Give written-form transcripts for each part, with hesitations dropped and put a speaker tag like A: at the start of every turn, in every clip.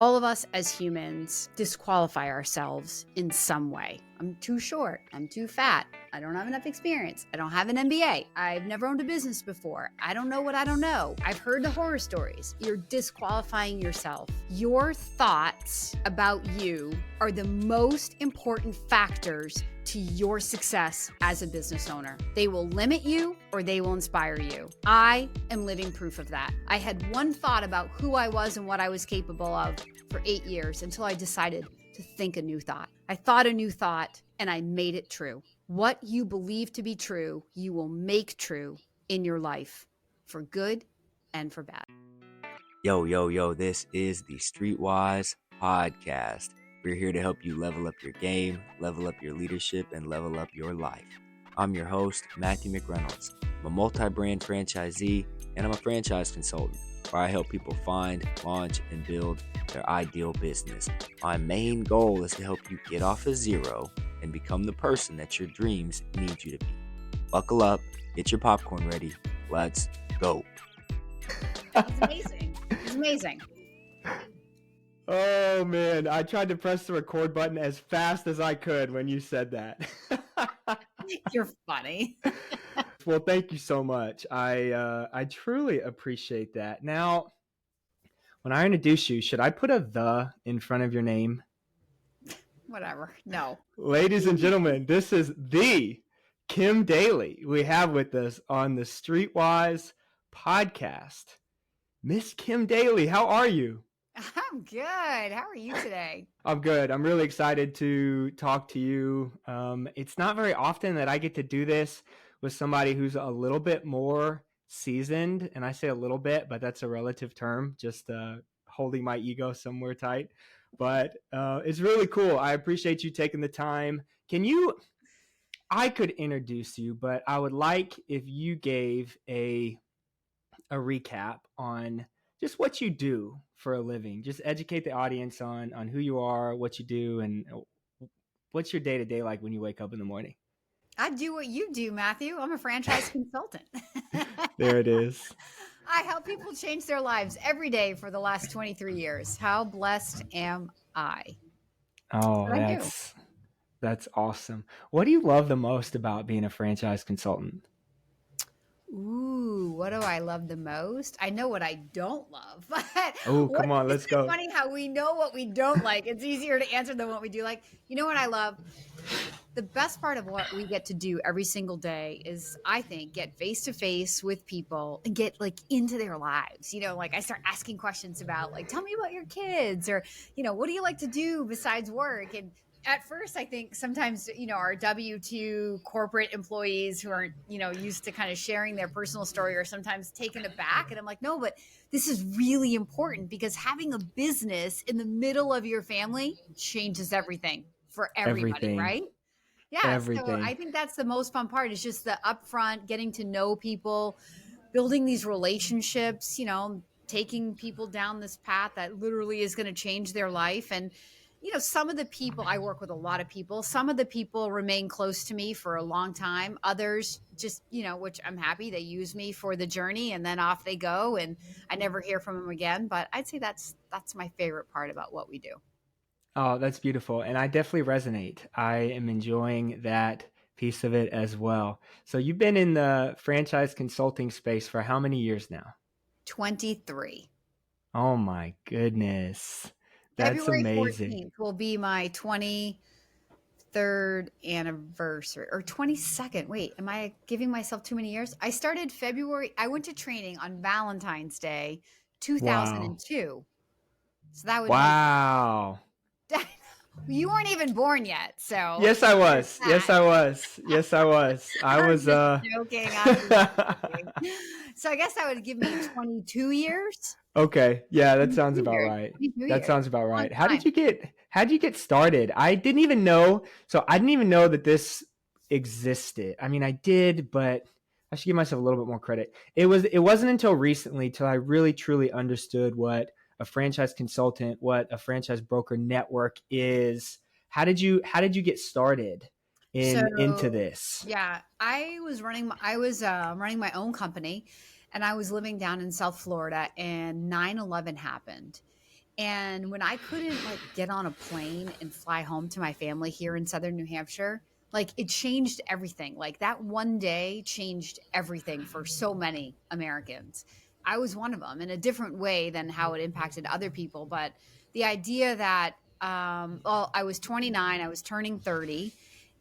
A: All of us as humans disqualify ourselves in some way. I'm too short. I'm too fat. I don't have enough experience. I don't have an MBA. I've never owned a business before. I don't know what I don't know. I've heard the horror stories. You're disqualifying yourself. Your thoughts about you are the most important factors to your success as a business owner. They will limit you or they will inspire you. I am living proof of that. I had one thought about who I was and what I was capable of for 8 years until I decided to think a new thought. I thought a new thought and I made it true. What you believe to be true, you will make true in your life for good and for bad.
B: Yo, this is the Streetwise Podcast. We're here to help you level up your game, level up your leadership, and level up your life. I'm your host, Matthew McReynolds. I'm a multi-brand franchisee, and I'm a franchise consultant where I help people find, launch, and build their ideal business. My main goal is to help you get off of zero and become the person that your dreams need you to be. Buckle up, get your popcorn ready. Let's go.
A: It's amazing. It's amazing.
C: Oh man, I tried to press the record button as fast as I could when you said that.
A: You're funny.
C: Well, thank you so much. I truly appreciate that. Now, when I introduce you, should I put a "the" in front of your name?
A: Whatever. No.
C: Ladies and gentlemen, this is the Kim Daly we have with us on the Streetwise Podcast. Miss Kim Daly, how are you?
A: I'm good. How are you today?
C: I'm good. I'm really excited to talk to you. It's not very often that I get to do this with somebody who's a little bit more seasoned. And I say a little bit, but that's a relative term, just holding my ego somewhere tight. But it's really cool. I appreciate you taking the time. I could introduce you, but I would like if you gave a recap on just what you do for a living. Just educate the audience on who you are, what you do, and what's your day-to-day like when you wake up in the morning.
A: I do what you do, Matthew. I'm a franchise consultant.
C: There it is.
A: I help people change their lives every day for the last 23 years. How blessed am I?
C: Oh, that's awesome. What do you love the most about being a franchise consultant?
A: Ooh, what do I love the most? I know what I don't love.
C: Oh, come on, let's go.
A: It's funny how we know what we don't like. It's easier to answer than what we do like. You know what I love? The best part of what we get to do every single day is, I think, get face to face with people and get like into their lives. You know, like I start asking questions about like, tell me about your kids, or, you know, what do you like to do besides work? And at first, I think sometimes, you know, our W-2 corporate employees who aren't, you know, used to kind of sharing their personal story are sometimes taken aback. And I'm like, no, but this is really important, because having a business in the middle of your family changes everything for everybody, right? Yeah.
C: Everything.
A: So I think that's the most fun part, is just the upfront, getting to know people, building these relationships, you know, taking people down this path that literally is going to change their life. And you know, some of the people, I work with a lot of people. Some of the people remain close to me for a long time. Others just, you know, which I'm happy, they use me for the journey and then off they go and I never hear from them again. But I'd say that's my favorite part about what we do.
C: Oh, that's beautiful. And I definitely resonate. I am enjoying that piece of it as well. So you've been in the franchise consulting space for how many years now?
A: 23.
C: Oh my goodness. That's
A: February
C: amazing.
A: 14th will be my 23rd anniversary, or 22nd. Wait, am I giving myself too many years? I started February. I went to training on Valentine's Day, 2002. Wow. So that would
C: wow.
A: You weren't even born yet, so.
C: Yes, I was. Yes, I was. Yes, I was. I was
A: joking. So I guess that would give me 22 years.
C: Okay. Yeah, that sounds about right. That sounds about right. How did you get started? I didn't even know that this existed. I mean, I did, but I should give myself a little bit more credit. It wasn't until recently till I really truly understood what a franchise consultant, what a franchise broker network is. How did you get started into this?
A: Yeah, I was running my own company, and I was living down in South Florida, and 9/11 happened. And when I couldn't like get on a plane and fly home to my family here in Southern New Hampshire, like it changed everything. Like that one day changed everything for so many Americans. I was one of them in a different way than how it impacted other people. But the idea that, well, I was 29, I was turning 30,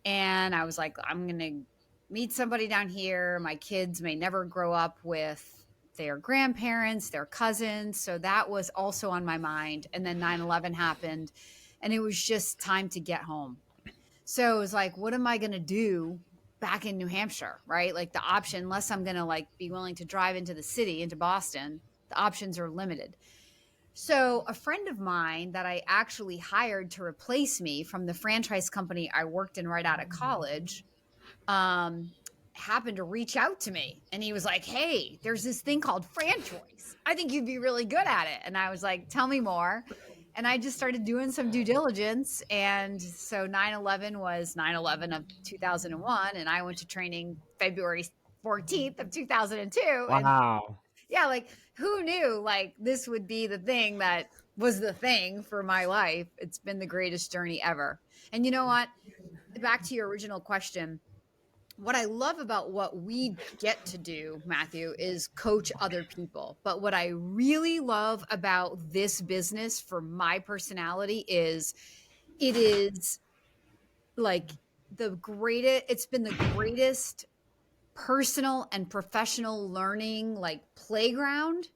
A: and I was like, I'm going to meet somebody down here. My kids may never grow up with their grandparents, their cousins. So that was also on my mind. And then 9/11 happened, and it was just time to get home. So it was like, what am I going to do back in New Hampshire, right? Like the option, unless I'm going to like be willing to drive into the city, into Boston, the options are limited. So a friend of mine that I actually hired to replace me from the franchise company I worked in right out of college, um, happened to reach out to me, and he was like, hey, there's this thing called franchise. I think you'd be really good at it. And I was like, tell me more. And I just started doing some due diligence. And so 9/11 was 9/11 of 2001. And I went to training February 14th of 2002. And
C: Wow.
A: yeah, like who knew like this would be the thing that was the thing for my life. It's been the greatest journey ever. And you know what? Back to your original question, what I love about what we get to do, Matthew, is coach other people. But what I really love about this business for my personality is it is like it's been the greatest personal and professional learning like playground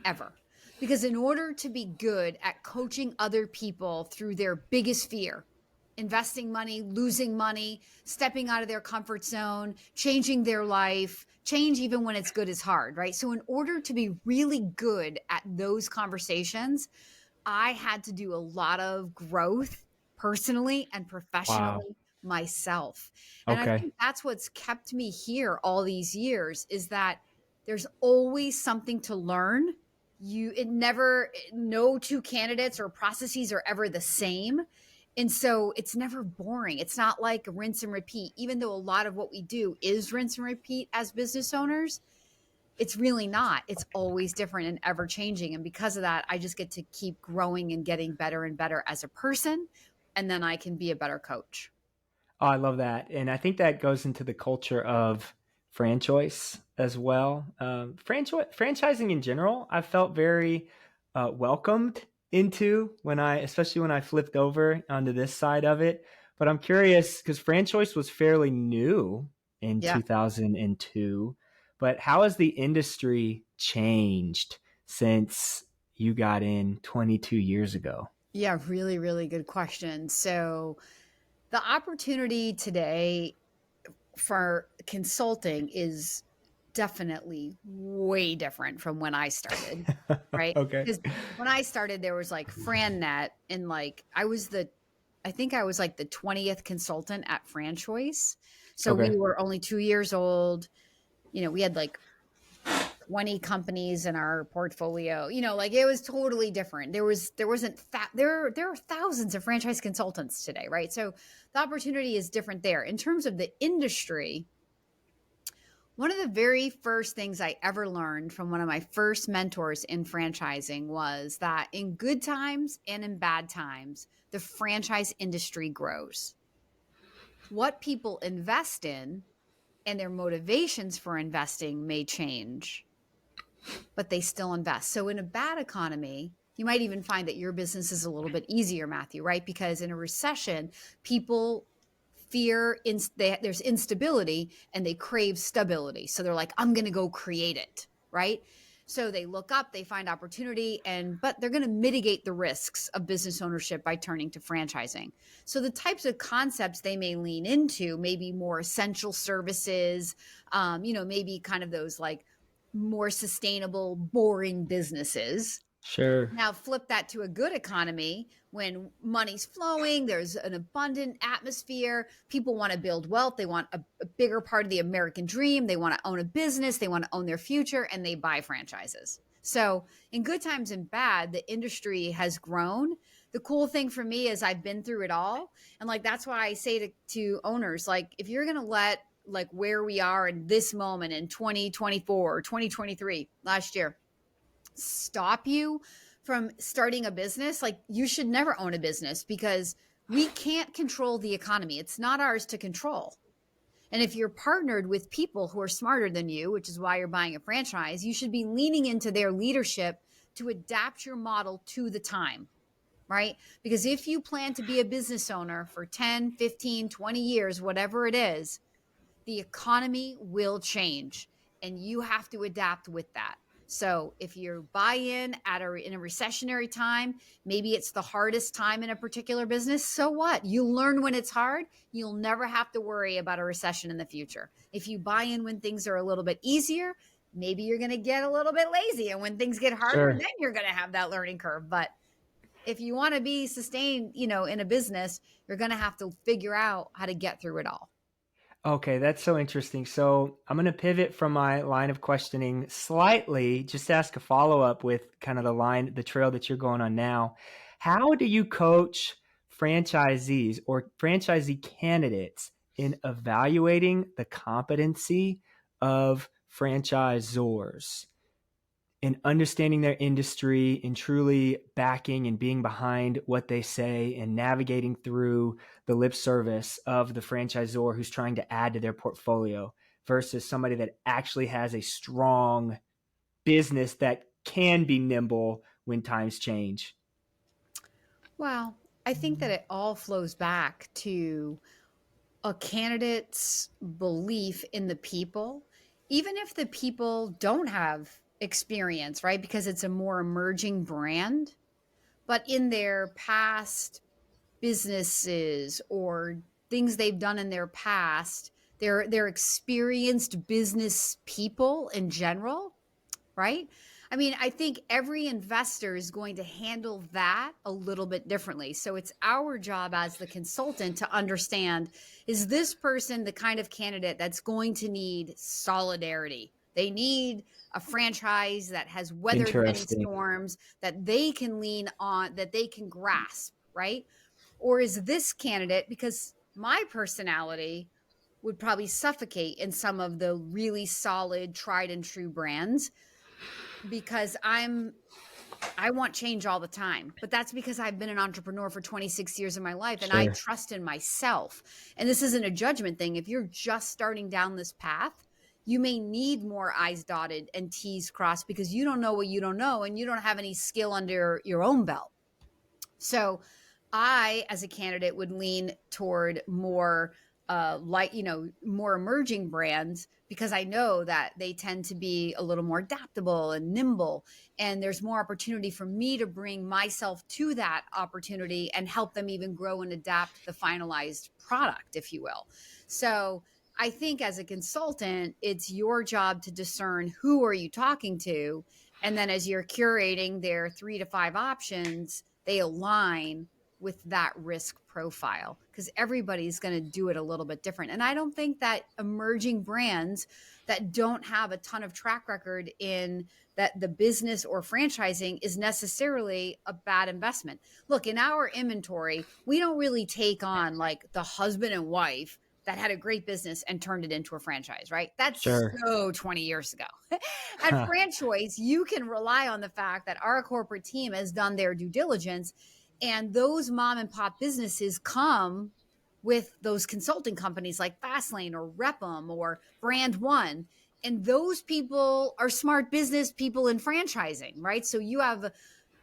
A: ever. Because in order to be good at coaching other people through their biggest fear, investing money, losing money, stepping out of their comfort zone, changing their life, change even when it's good is hard, right? So in order to be really good at those conversations, I had to do a lot of growth personally and
C: Wow.
A: professionally myself. And I
C: Okay.
A: think that's what's kept me here all these years is that there's always something to learn. No two candidates or processes are ever the same. And so it's never boring. It's not like rinse and repeat, even though a lot of what we do is rinse and repeat as business owners. It's really not. It's always different and ever changing. And because of that, I just get to keep growing and getting better and better as a person. And then I can be a better coach.
C: Oh, I love that. And I think that goes into the culture of franchise as well. Franchising in general, I felt very welcomed into especially when I flipped over onto this side of it. But I'm curious because franchise was fairly new in
A: Yeah.
C: 2002. But how has the industry changed since you got in 22 years ago?
A: Yeah. Really, really good question. So the opportunity today for consulting is definitely way different from when I started, right?
C: Okay.
A: Because when I started, there was like FranNet, and like I think I was like the 20th consultant at FranChoice. So we
C: Okay.
A: were only 2 years old. We had like 20 companies in our portfolio. Like it was totally different. There are thousands of franchise consultants today, right? So the opportunity is different there. In terms of the industry, one of the very first things I ever learned from one of my first mentors in franchising was that in good times and in bad times, the franchise industry grows. What people invest in and their motivations for investing may change, but they still invest. So in a bad economy, you might even find that your business is a little bit easier, Matthew, right? Because in a recession, people there's instability and they crave stability. So they're like, I'm going to go create it, right? So they look up, they find opportunity, but they're going to mitigate the risks of business ownership by turning to franchising. So the types of concepts they may lean into may be more essential services, maybe kind of those like more sustainable, boring businesses.
C: Sure.
A: Now flip that to a good economy when money's flowing, there's an abundant atmosphere, people want to build wealth, they want a bigger part of the American dream, they want to own a business, they want to own their future, and they buy franchises. So in good times and bad, the industry has grown. The cool thing for me is I've been through it all. And like, that's why I say to owners, like, if you're going to let like where we are in this moment in 2024 or 2023 last year stop you from starting a business, like you should never own a business because we can't control the economy. It's not ours to control. And if you're partnered with people who are smarter than you, which is why you're buying a franchise, you should be leaning into their leadership to adapt your model to the time, right? Because if you plan to be a business owner for 10, 15, 20 years, whatever it is, the economy will change and you have to adapt with that. So if you buy in in a recessionary time, maybe it's the hardest time in a particular business. So what? You learn when it's hard. You'll never have to worry about a recession in the future. If you buy in when things are a little bit easier, maybe you're going to get a little bit lazy. And when things get harder, then you're going to have that learning curve. But if you want to be sustained, in a business, you're going to have to figure out how to get through it all.
C: Okay, that's so interesting. So I'm going to pivot from my line of questioning slightly, just ask a follow-up with kind of the trail that you're going on now. How do you coach franchisees or franchisee candidates in evaluating the competency of franchisors, in understanding their industry, in truly backing and being behind what they say and navigating through the lip service of the franchisor who's trying to add to their portfolio versus somebody that actually has a strong business that can be nimble when times change?
A: Well, I think that it all flows back to a candidate's belief in the people, even if the people don't have experience, right? Because it's a more emerging brand, but in their past businesses or things they've done in their past, they're experienced business people in general, right? I mean, I think every investor is going to handle that a little bit differently. So it's our job as the consultant to understand, is this person the kind of candidate that's going to need solidarity? They need a franchise that has weathered many storms, that they can lean on, that they can grasp, right? Or is this candidate, because my personality would probably suffocate in some of the really solid, tried and true brands, because I want change all the time, but that's because I've been an entrepreneur for 26 years of my life and I trust in myself. And this isn't a judgment thing. If you're just starting down this path, you may need more I's dotted and T's crossed because you don't know what you don't know and you don't have any skill under your own belt. So I, as a candidate, would lean toward more more emerging brands, because I know that they tend to be a little more adaptable and nimble. And there's more opportunity for me to bring myself to that opportunity and help them even grow and adapt the finalized product, if you will. So I think as a consultant, it's your job to discern who are you talking to. And then as you're curating their 3 to 5 options, they align with that risk profile, because everybody's going to do it a little bit different. And I don't think that emerging brands that don't have a ton of track record in that the business or franchising is necessarily a bad investment. Look, in our inventory, we don't really take on like the husband and wife that had a great business and turned it into a franchise, right? That's so 20 years ago. At Franchise, you can rely on the fact that our corporate team has done their due diligence. And those mom and pop businesses come with those consulting companies like Fastlane or Rep'em or Brand One. And those people are smart business people in franchising, right? So you have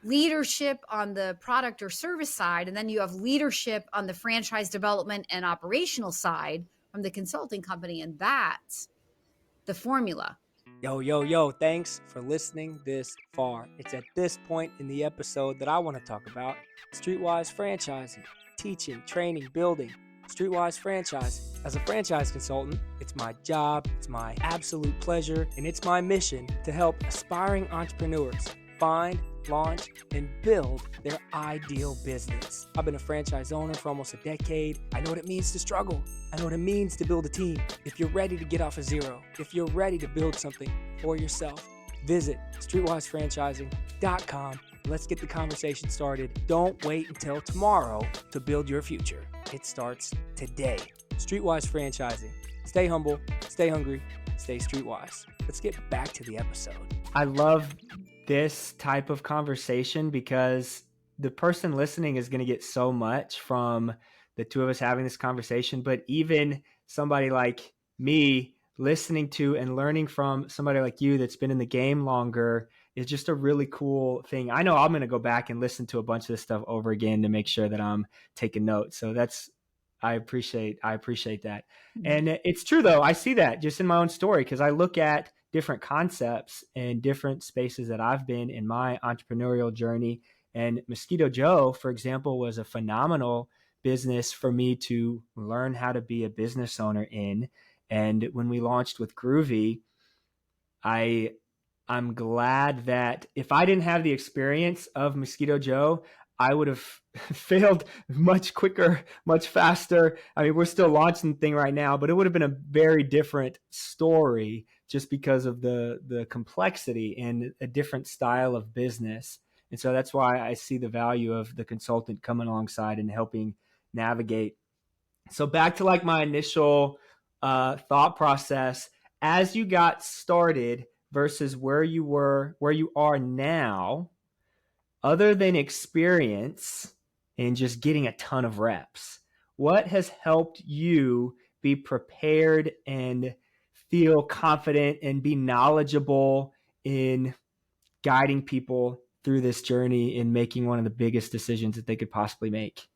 A: leadership on the product or service side, and then you have leadership on the franchise development and operational side from the consulting company. And that's the formula.
B: Yo, thanks for listening this far. It's at this point in the episode that I want to talk about Streetwise franchising, teaching, training, building. Streetwise franchising. As a franchise consultant, it's my job, it's my absolute pleasure, and it's my mission to help aspiring entrepreneurs find, launch, and build their ideal business. I've been a franchise owner for almost a decade. I know what it means to struggle. I know what it means to build a team. If you're ready to get off of zero, if you're ready to build something for yourself, visit streetwisefranchising.com. Let's get the conversation started. Don't wait until tomorrow to build your future. It starts today. Streetwise franchising. Stay humble, stay hungry, stay streetwise. Let's get back to the episode.
C: I love this type of conversation because the person listening is going to get so much from the two of us having this conversation. But even somebody like me listening to and learning from somebody like you that's been in the game longer is just a really cool thing. I know I'm going to go back and listen to a bunch of this stuff over again to make sure that I'm taking notes. So I appreciate that. And it's true though. I see that just in my own story because I look at different concepts and different spaces that I've been in my entrepreneurial journey. And Mosquito Joe, for example, was a phenomenal business for me to learn how to be a business owner in. And when we launched with Groovy, I'm glad that if I didn't have the experience of Mosquito Joe, I would have failed much quicker, much faster. I mean, we're still launching the thing right now, but it would have been a very different story just because of the complexity and a different style of business. And so that's why I see the value of the consultant coming alongside and helping navigate. So back to like my initial thought process as you got started versus where you are now, other than experience and just getting a ton of reps, what has helped you be prepared and feel confident and be knowledgeable in guiding people through this journey in making one of the biggest decisions that they could possibly make?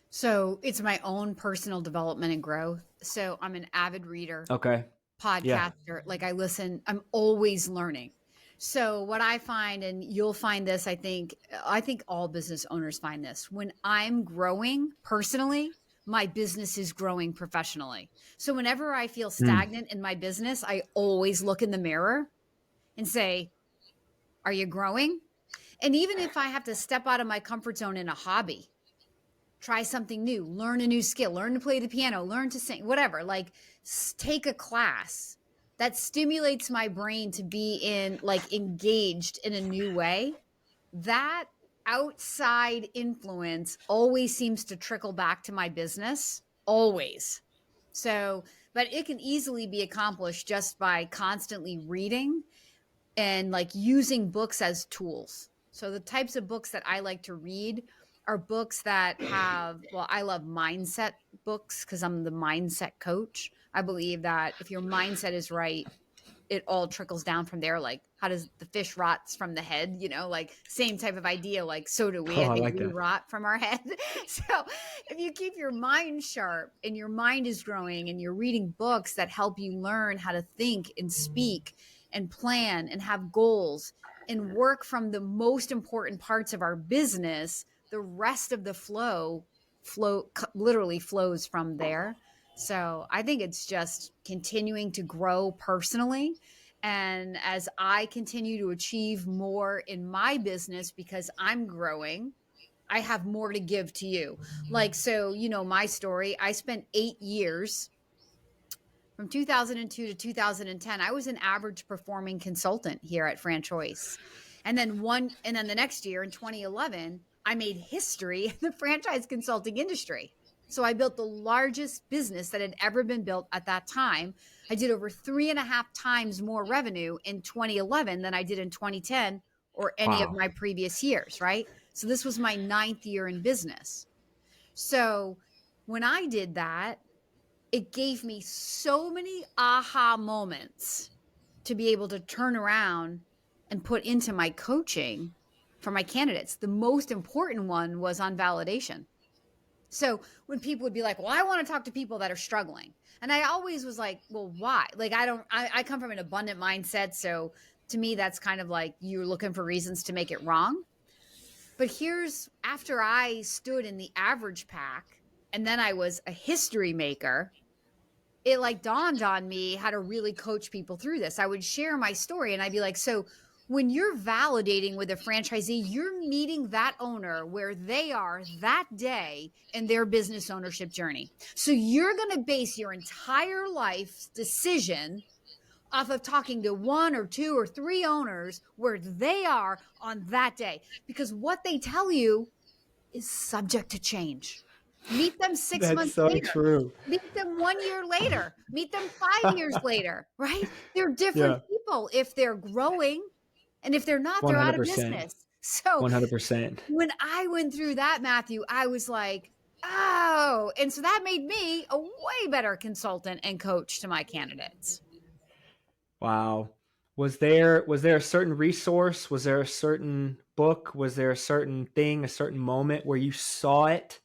A: So it's my own personal development and growth. So I'm an avid reader.
C: Okay.
A: Podcaster.
C: Yeah.
A: Like I listen, I'm always learning. So what I find, and you'll find this, I think all business owners find this, when I'm growing personally, my business is growing professionally. So whenever I feel stagnant in my business, I always look in the mirror and say, are you growing? And even if I have to step out of my comfort zone in a hobby, try something new, learn a new skill, learn to play the piano, learn to sing, whatever, like take a class that stimulates my brain to be engaged in a new way. That outside influence always seems to trickle back to my business, always. So, but it can easily be accomplished just by constantly reading and like using books as tools. So the types of books that I like to read are books that I love mindset books because I'm the mindset coach. I believe that if your mindset is right, it all trickles down from there. Like, how does the fish rots from the head? Like same type of idea. Like, so do we. I think we rot from our head. So if you keep your mind sharp and your mind is growing and you're reading books that help you learn how to think and speak and plan and have goals and work from the most important parts of our business, the rest of the flow literally flows from there. So I think it's just continuing to grow personally. And as I continue to achieve more in my business because I'm growing, I have more to give to you. Like, so, my story, I spent 8 years from 2002 to 2010. I was an average performing consultant here at Franchoice. And then the next year in 2011, I made history in the franchise consulting industry. So I built the largest business that had ever been built at that time. I did over 3.5 times more revenue in 2011 than I did in 2010 or any of my previous years, right? So this was my 9th year in business. So when I did that, it gave me so many aha moments to be able to turn around and put into my coaching for my candidates. The most important one was on validation. So when people would be like, well, I want to talk to people that are struggling. And I always was like, well, why? Like, I come from an abundant mindset. So to me, that's kind of like you're looking for reasons to make it wrong. But after I stood in the average pack and then I was a history maker, it like dawned on me how to really coach people through this. I would share my story and I'd be like, so when you're validating with a franchisee, you're meeting that owner where they are that day in their business ownership journey. So you're going to base your entire life's decision off of talking to 1 or 2 or 3 owners where they are on that day, because what they tell you is subject to change. Meet them 6 months later.
C: That's so true.
A: Meet them 1 year later. Meet them 5 years later, right? They're different people. If they're growing, And if they're not, they're out of
C: 100%.
A: business. So
C: 100%.
A: when I went through that, Matthew, I was like, oh, and so that made me a way better consultant and coach to my candidates.
C: Wow. Was there a certain resource? Was there a certain book? Was there a certain thing, a certain moment where you saw it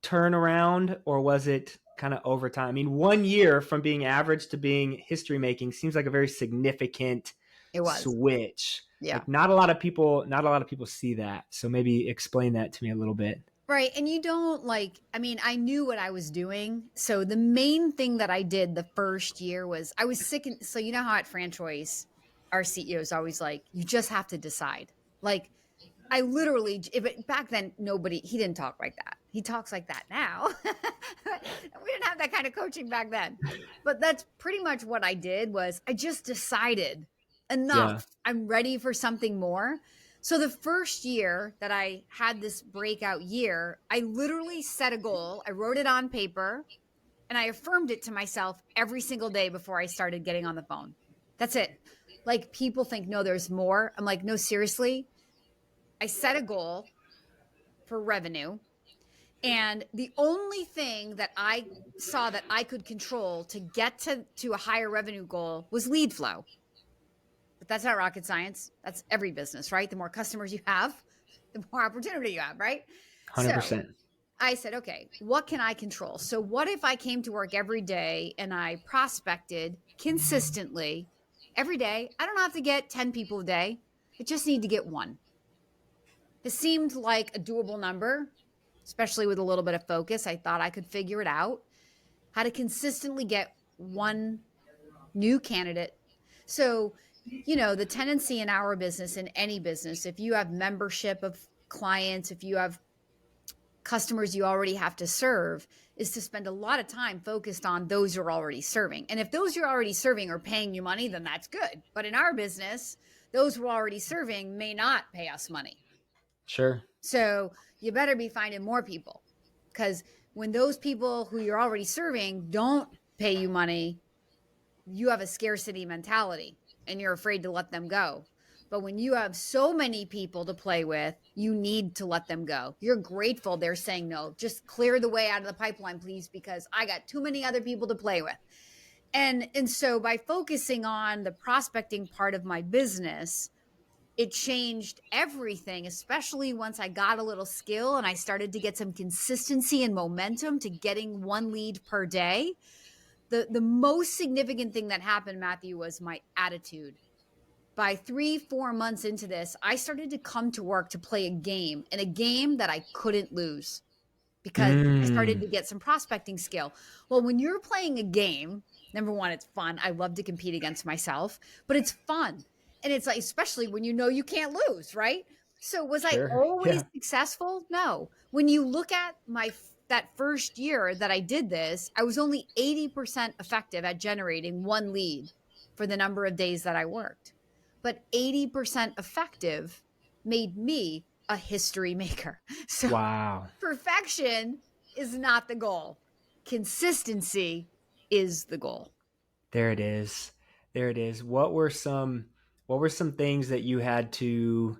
C: turn around, or was it kind of over time? I mean, 1 year from being average to being history making seems like a very significant
A: It was.
C: switch.
A: Yeah.
C: Like not a lot of people see that. So maybe explain that to me a little bit.
A: Right. And you don't I knew what I was doing. So the main thing that I did the first year was I was sick. So you know how at franchise, our CEO is always like, you just have to decide. Like I literally, back then, he didn't talk like that. He talks like that now. We didn't have that kind of coaching back then. But that's pretty much what I did was I just decided enough. Yeah. I'm ready for something more. So the first year that I had this breakout year, I literally set a goal. I wrote it on paper and I affirmed it to myself every single day before I started getting on the phone. That's it. Like people think, no, there's more. I'm like, no, seriously. I set a goal for revenue. And the only thing that I saw that I could control to get to a higher revenue goal was lead flow. But that's not rocket science. That's every business, right? The more customers you have, the more opportunity you have, right?
C: 100%.
A: So I said, okay, what can I control? So what if I came to work every day and I prospected consistently every day? I don't have to get 10 people a day. I just need to get one. This seemed like a doable number, especially with a little bit of focus. I thought I could figure it out, how to consistently get one new candidate. So, the tendency in our business, in any business, if you have membership of clients, if you have customers you already have to serve, is to spend a lot of time focused on those you're already serving. And if those you're already serving are paying you money, then that's good. But in our business, those we're already serving may not pay us money.
C: Sure.
A: So you better be finding more people, because when those people who you're already serving don't pay you money, you have a scarcity mentality and you're afraid to let them go. But when you have so many people to play with, you need to let them go. You're grateful they're saying no. Just clear the way out of the pipeline, please, because I got too many other people to play with. And so by focusing on the prospecting part of my business, it changed everything, especially once I got a little skill and I started to get some consistency and momentum to getting one lead per day. The most significant thing that happened, Matthew, was my attitude. By 3-4 months into this, I started to come to work to play a game, and a game that I couldn't lose because I started to get some prospecting skill. Well, when you're playing a game, number one, it's fun. I love to compete against myself, but it's fun. And it's like, especially when you know you can't lose, right? So was I always successful? No. When you look at that first year that I did this, I was only 80% effective at generating one lead for the number of days that I worked. But 80% effective made me a history maker. So wow. Perfection is not the goal. Consistency is the goal.
C: There it is. There it is. What were some things that you had to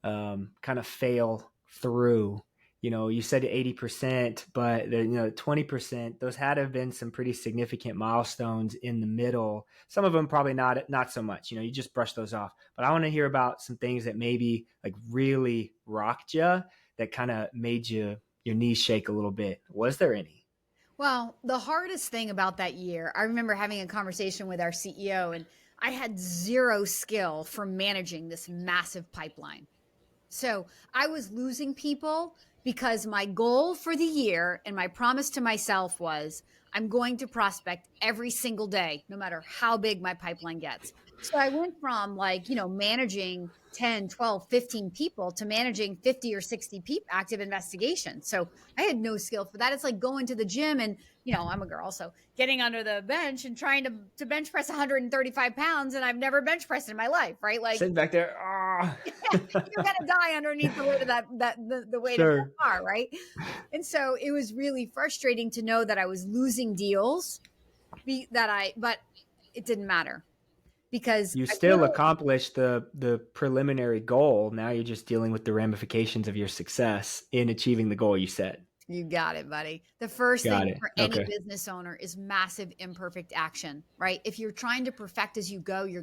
C: kind of fail through? You said 80%, but 20%, those had to have been some pretty significant milestones in the middle. Some of them probably not so much, you just brush those off. But I want to hear about some things that maybe like really rocked you, that kind of made your knees shake a little bit. Was there any?
A: Well, the hardest thing about that year, I remember having a conversation with our CEO, and I had zero skill for managing this massive pipeline. So I was losing people because my goal for the year and my promise to myself was I'm going to prospect every single day, no matter how big my pipeline gets. So I went from managing 10, 12, 15 people to managing 50 or 60 active investigations. So I had no skill for that. It's like going to the gym and, I'm a girl, so getting under the bench and trying to bench press 135 pounds. And I've never bench pressed in my life, right? Like
C: sitting back there,
A: you're going to die underneath the weight of the weight of that bar, right? And so it was really frustrating to know that I was losing deals but it didn't matter. because
C: You
A: I
C: still
A: literally,
C: accomplished the preliminary goal. Now you're just dealing with the ramifications of your success in achieving the goal you set.
A: you got it, buddy. The first
C: Got
A: thing
C: it.
A: for any
C: Okay.
A: business owner is massive imperfect action, right? If you're trying to perfect as you go, you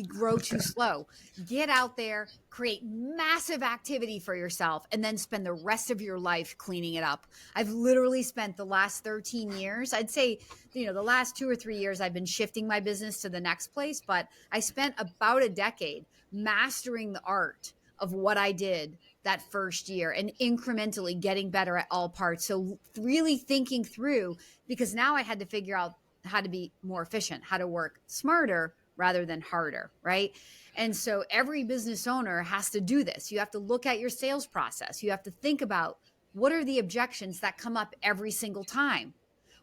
A: grow too slow. Get out there, create massive activity for yourself, and then spend the rest of your life cleaning it up. I've literally spent the last 13 years, I'd say, the last 2 or 3 years I've been shifting my business to the next place, but I spent about a decade mastering the art of what I did that first year and incrementally getting better at all parts. So really thinking through, because now I had to figure out how to be more efficient, how to work smarter rather than harder, right? And so every business owner has to do this. You have to look at your sales process. You have to think about, what are the objections that come up every single time?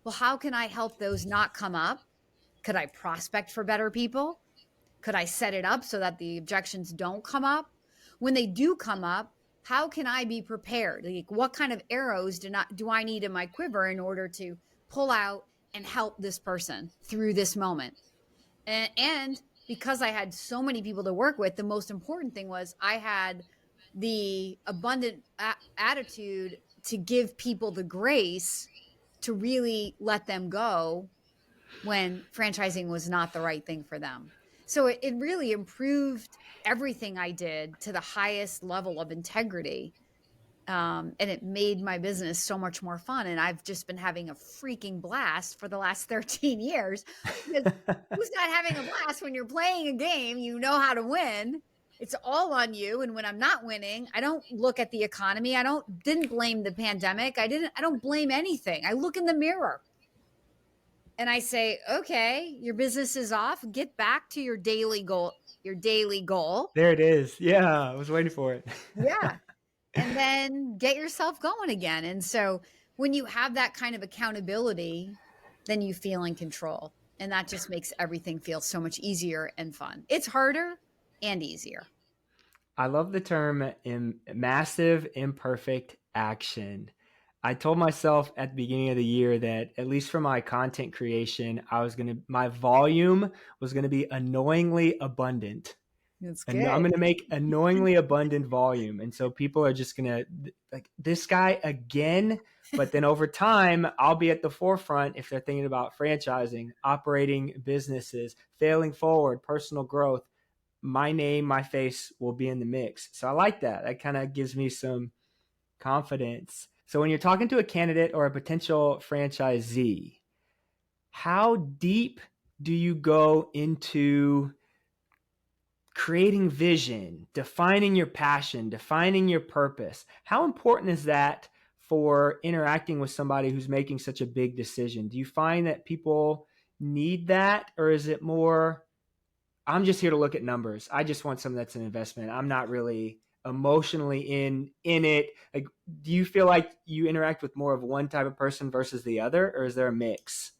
A: Well, how can I help those not come up? Could I prospect for better people? Could I set it up so that the objections don't come up? When they do come up, how can I be prepared? Like, what kind of arrows do I need in my quiver in order to pull out and help this person through this moment? And because I had so many people to work with, the most important thing was I had the abundant attitude to give people the grace to really let them go when franchising was not the right thing for them. So it really improved everything I did to the highest level of integrity. And it made my business so much more fun. And I've just been having a freaking blast for the last 13 years, because who's not having a blast when you're playing a game? You know how to win. It's all on you. And when I'm not winning, I don't look at the economy. Didn't blame the pandemic. I don't blame anything. I look in the mirror and I say, okay, your business is off. Get back to your daily goal, your daily goal.
C: There it is. Yeah, I was waiting for it.
A: Yeah. And then get yourself going again. And so when you have that kind of accountability, then you feel in control. And that just makes everything feel so much easier and fun. It's harder and easier.
C: I love the term massive imperfect action. I told myself at the beginning of the year that at least for my content creation, my volume was going to be annoyingly abundant.
A: That's
C: And I'm
A: good.
C: going to make annoyingly abundant volume. And so people are just going to like, this guy again. But then over time, I'll be at the forefront if they're thinking about franchising, operating businesses, failing forward, personal growth. My name, my face will be in the mix. So I like that. That kind of gives me some confidence. So when you're talking to a candidate or a potential franchisee, how deep do you go into creating vision, defining your passion, defining your purpose? How important is that for interacting with somebody who's making such a big decision? Do you find that people need that, or is it more, I'm just here to look at numbers. I just want something that's an investment. I'm not really emotionally in it. Like, do you feel like you interact with more of one type of person versus the other, or is there a mix?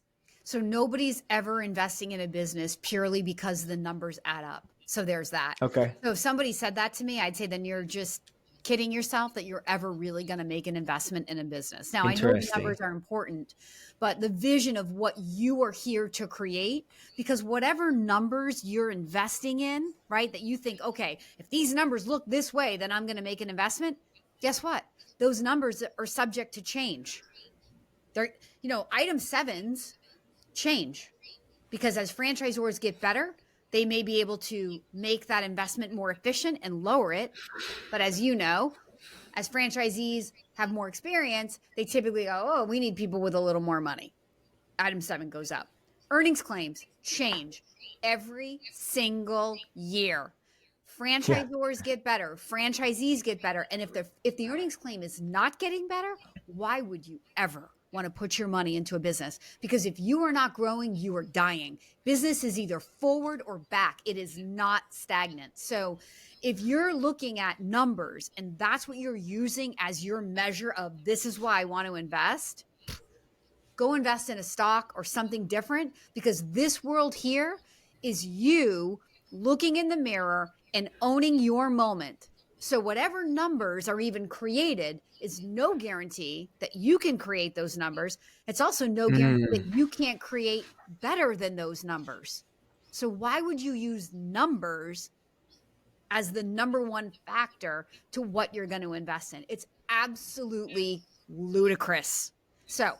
A: So nobody's ever investing in a business purely because the numbers add up. So there's that.
C: Okay.
A: So if somebody said that to me, I'd say then you're just kidding yourself that you're ever really going to make an investment in a business. Now, I know the
C: Interesting.
A: numbers are important, but the vision of what you are here to create, because whatever numbers you're investing in, right, that you think, okay, if these numbers look this way, then I'm going to make an investment. Guess what? Those numbers are subject to change. They're, item sevens change, because as franchisors get better, they may be able to make that investment more efficient and lower it. But as you know, as franchisees have more experience, they typically go, oh, we need people with a little more money. Item 7 goes up. Earnings claims change every single year. Franchisors get better, franchisees get better. And if the earnings claim is not getting better, why would you ever want to put your money into a business? Because if you are not growing, you are dying. Business is either forward or back. It is not stagnant. So if you're looking at numbers and that's what you're using as your measure of this is why I want to invest, go invest in a stock or something different, because this world here is you looking in the mirror and owning your moment. So whatever numbers are even created is no guarantee that you can create those numbers. It's also no guarantee that you can't create better than those numbers. So why would you use numbers as the number one factor to what you're going to invest in? It's absolutely ludicrous. So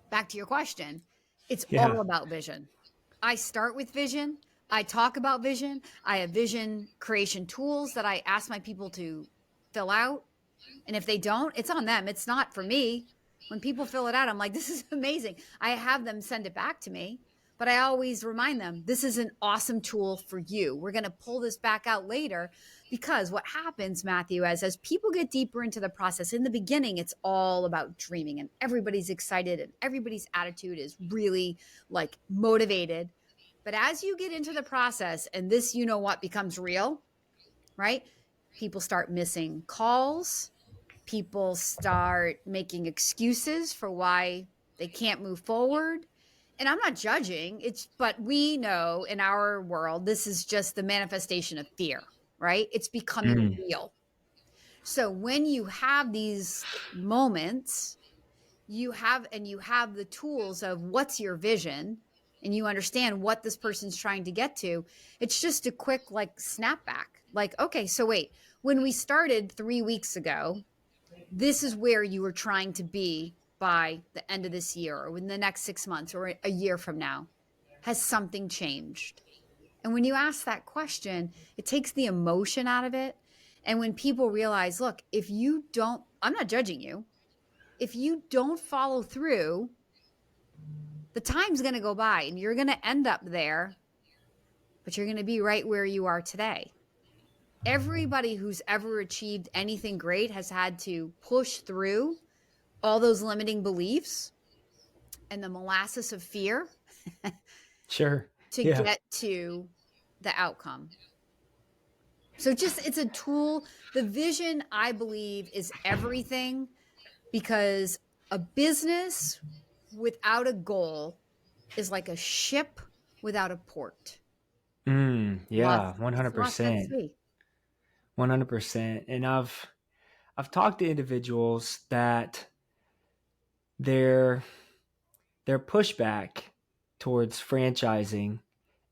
A: back to your question, it's
C: Yeah.
A: all about vision. I start with vision. I talk about vision. I have vision creation tools that I ask my people to fill out. And if they don't, it's on them. It's not for me. When people fill it out, I'm like, this is amazing. I have them send it back to me, but I always remind them, this is an awesome tool for you. We're going to pull this back out later, because what happens, Matthew, as people get deeper into the process, in the beginning, it's all about dreaming and everybody's excited and everybody's attitude is really like motivated. But as you get into the process and this, you know what, becomes real, right? People start missing calls. People start making excuses for why they can't move forward. And I'm not judging, but we know in our world, this is just the manifestation of fear, right? It's becoming
C: Mm.
A: real. So when you have these moments, you have the tools of what's your vision, and you understand what this person's trying to get to. It's just a quick like snapback. Like, okay, so wait, when we started 3 weeks ago, this is where you were trying to be by the end of this year or in the next 6 months or a year from now. Has something changed? And when you ask that question, it takes the emotion out of it. And when people realize, look, if you don't, I'm not judging you. If you don't follow through, the time's going to go by and you're going to end up there, but you're going to be right where you are today. Everybody who's ever achieved anything great has had to push through all those limiting beliefs and the molasses of fear
C: Sure.
A: to
C: Yeah.
A: get to the outcome. So just, it's a tool. The vision, I believe, is everything, because a business without a goal is like a ship without a port.
C: Yeah,
A: Lost at
C: 100%.
A: sea.
C: 100%. And I've talked to individuals that their pushback towards franchising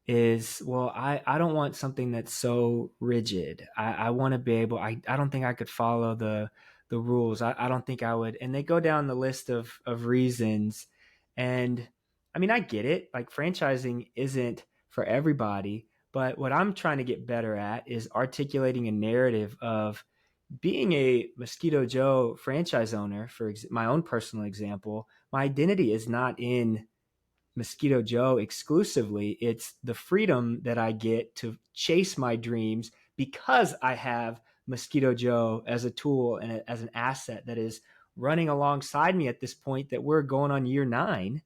C: is, well, I don't want something that's so rigid. I want to be able, I don't think I could follow the rules. I don't think I would. And they go down the list of reasons. And I mean, I get it. Like, franchising isn't for everybody. But what I'm trying to get better at is articulating a narrative of being a Mosquito Joe franchise owner. For my own personal example, my identity is not in Mosquito Joe exclusively. It's the freedom that I get to chase my dreams because I have Mosquito Joe as a tool and as an asset that is running alongside me at this point that we're going on year 9.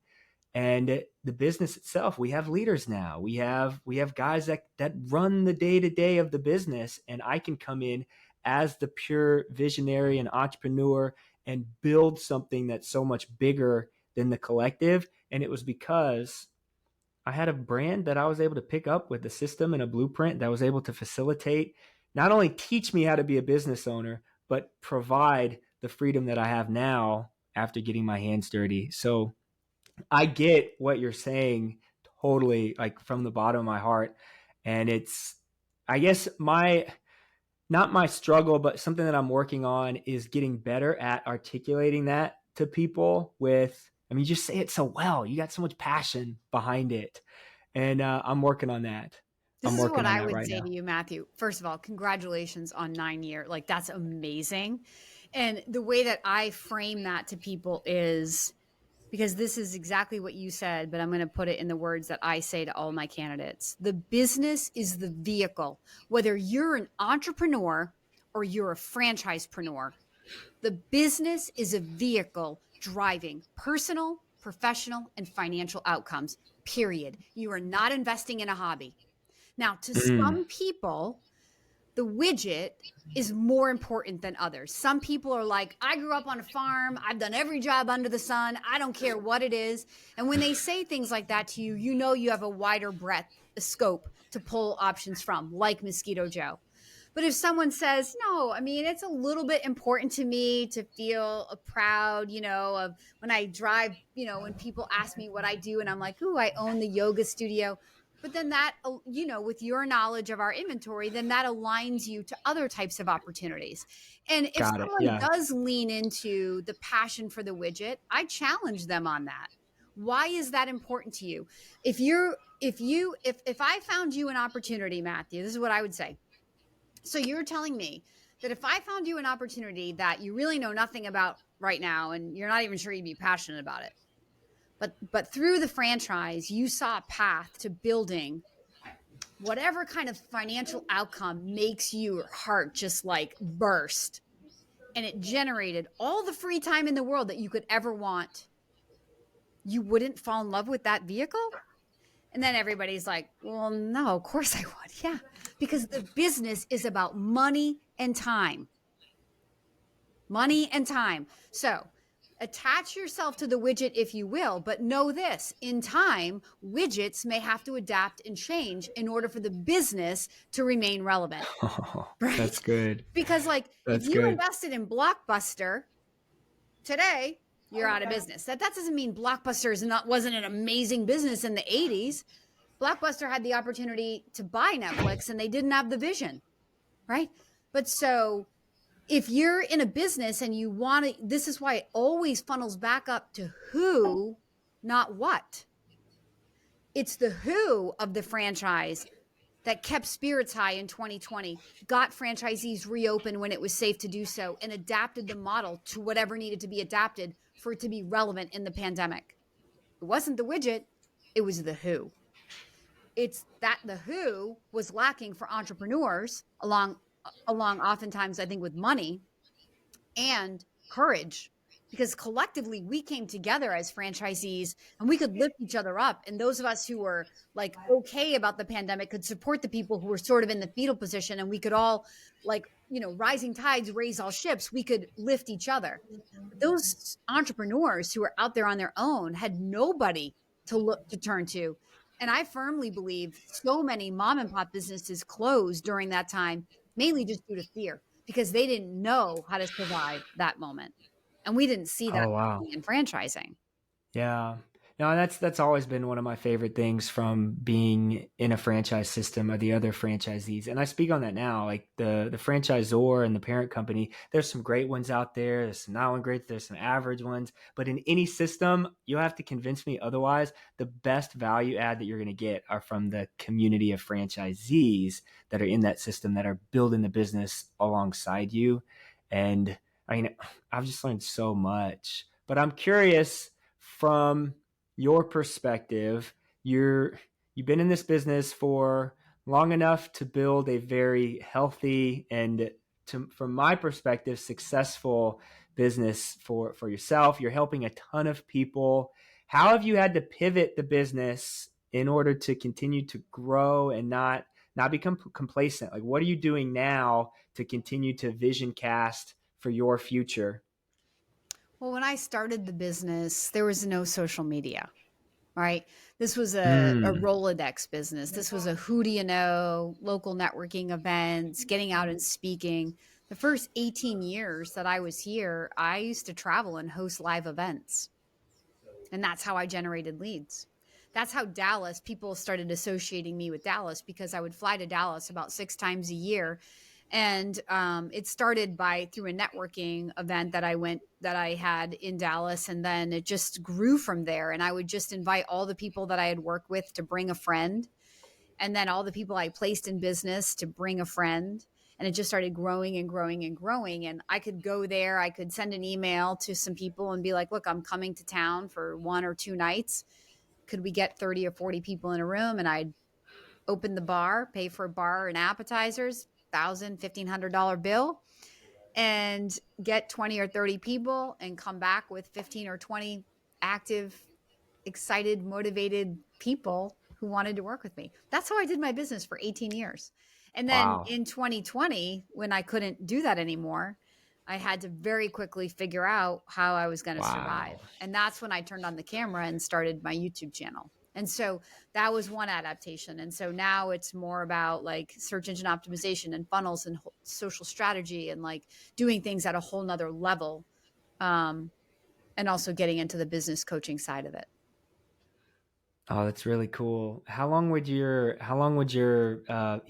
C: And the business itself, we have leaders now. We have guys that run the day-to-day of the business, and I can come in as the pure visionary and entrepreneur and build something that's so much bigger than the collective. And it was because I had a brand that I was able to pick up with a system and a blueprint that was able to facilitate, not only teach me how to be a business owner, but provide the freedom that I have now after getting my hands dirty. So I get what you're saying totally, like from the bottom of my heart. And it's, I guess, not my struggle, but something that I'm working on is getting better at articulating that to people with, I mean, you just say it so well. You got so much passion behind it. And I'm working on that.
A: This
C: I'm
A: is
C: working
A: what
C: on
A: I
C: that
A: would
C: right
A: say
C: now.
A: to you, Matthew. First of all, congratulations on 9 years. Like, that's amazing. And the way that I frame that to people is, because this is exactly what you said, but I'm going to put it in the words that I say to all my candidates. The business is the vehicle. Whether you're an entrepreneur or you're a franchisepreneur, the business is a vehicle driving personal, professional, and financial outcomes, period. You are not investing in a hobby. Now, to
C: Mm,
A: some people, the widget is more important than others. Some people are like, I grew up on a farm. I've done every job under the sun. I don't care what it is. And when they say things like that to you, you know you have a wider breadth, a scope to pull options from, like Mosquito Joe. But if someone says, no, I mean, it's a little bit important to me to feel proud, of when I drive, when people ask me what I do and I'm like, ooh, I own the yoga studio. But then that, with your knowledge of our inventory, then that aligns you to other types of opportunities. And if
C: Got it.
A: someone
C: Yeah.
A: does lean into the passion for the widget, I challenge them on that. Why is that important to you? If I found you an opportunity, Matthew, this is what I would say. So you're telling me that if I found you an opportunity that you really know nothing about right now, and you're not even sure you'd be passionate about it, but through the franchise, you saw a path to building whatever kind of financial outcome makes your heart just like burst, and it generated all the free time in the world that you could ever want, you wouldn't fall in love with that vehicle? And then everybody's like, well, no, of course I would. Yeah, because the business is about money and time. Money and time. So attach yourself to the widget if you will, but know this: in time, widgets may have to adapt and change in order for the business to remain relevant.
C: Oh,
A: Right?
C: that's good.
A: Because like if
C: That's
A: you
C: good.
A: invested in Blockbuster today, you're out of business. That doesn't mean Blockbuster wasn't an amazing business in the 80s. Blockbuster had the opportunity to buy Netflix and they didn't have the vision, right? But so if you're in a business and you want to, this is why it always funnels back up to who, not what. It's the who of the franchise that kept spirits high in 2020, got franchisees reopened when it was safe to do so, and adapted the model to whatever needed to be adapted for it to be relevant in the pandemic. It wasn't the widget, it was the who. It's that the who was lacking for entrepreneurs along oftentimes, I think, with money and courage, because collectively we came together as franchisees and we could lift each other up. And those of us who were like okay about the pandemic could support the people who were sort of in the fetal position, and we could all rising tides raise all ships. We could lift each other. But those entrepreneurs who were out there on their own had nobody to turn to. And I firmly believe so many mom and pop businesses closed during that time, mainly just due to fear, because they didn't know how to survive that moment. And we didn't see that
C: Oh, wow.
A: in franchising.
C: Yeah. No, that's always been one of my favorite things from being in a franchise system or the other franchisees. And I speak on that now, like the franchisor and the parent company. There's some great ones out there. There's some not one great. There's some average ones. But in any system, you'll have to convince me otherwise. The best value add that you're going to get are from the community of franchisees that are in that system that are building the business alongside you. And I mean, I've just learned so much. But I'm curious, from your perspective, you've been in this business for long enough to build a very healthy and, from my perspective, successful business for yourself. You're helping a ton of people. How have you had to pivot the business in order to continue to grow and not become complacent? Like, what are you doing now to continue to vision cast for your future?
A: Well, when I started the business, there was no social media, right? This was a
C: Mm.
A: Rolodex business. This was a who do you know, local networking events, getting out and speaking. The first 18 years that I was here, I used to travel and host live events. And that's how I generated leads. That's how people started associating me with Dallas, because I would fly to Dallas about 6 times a year. And it started through a networking event that I had in Dallas. And then it just grew from there. And I would just invite all the people that I had worked with to bring a friend. And then all the people I placed in business to bring a friend. And it just started growing and growing and growing. And I could go there, I could send an email to some people and be like, look, I'm coming to town for 1 or 2 nights. Could we get 30 or 40 people in a room? And I'd open the bar, pay for a bar and appetizers, $1,000, $1,500 bill, and get 20 or 30 people and come back with 15 or 20 active, excited, motivated people who wanted to work with me. That's how I did my business for 18 years. And then
C: Wow.
A: in 2020, when I couldn't do that anymore, I had to very quickly figure out how I was going to survive.
C: Wow.
A: And that's when I turned on the camera and started my YouTube channel. And so that was one adaptation. And so now it's more about like search engine optimization and funnels and social strategy and like doing things at a whole nother level. And also getting into the business coaching side of it.
C: Oh, that's really cool. How long would your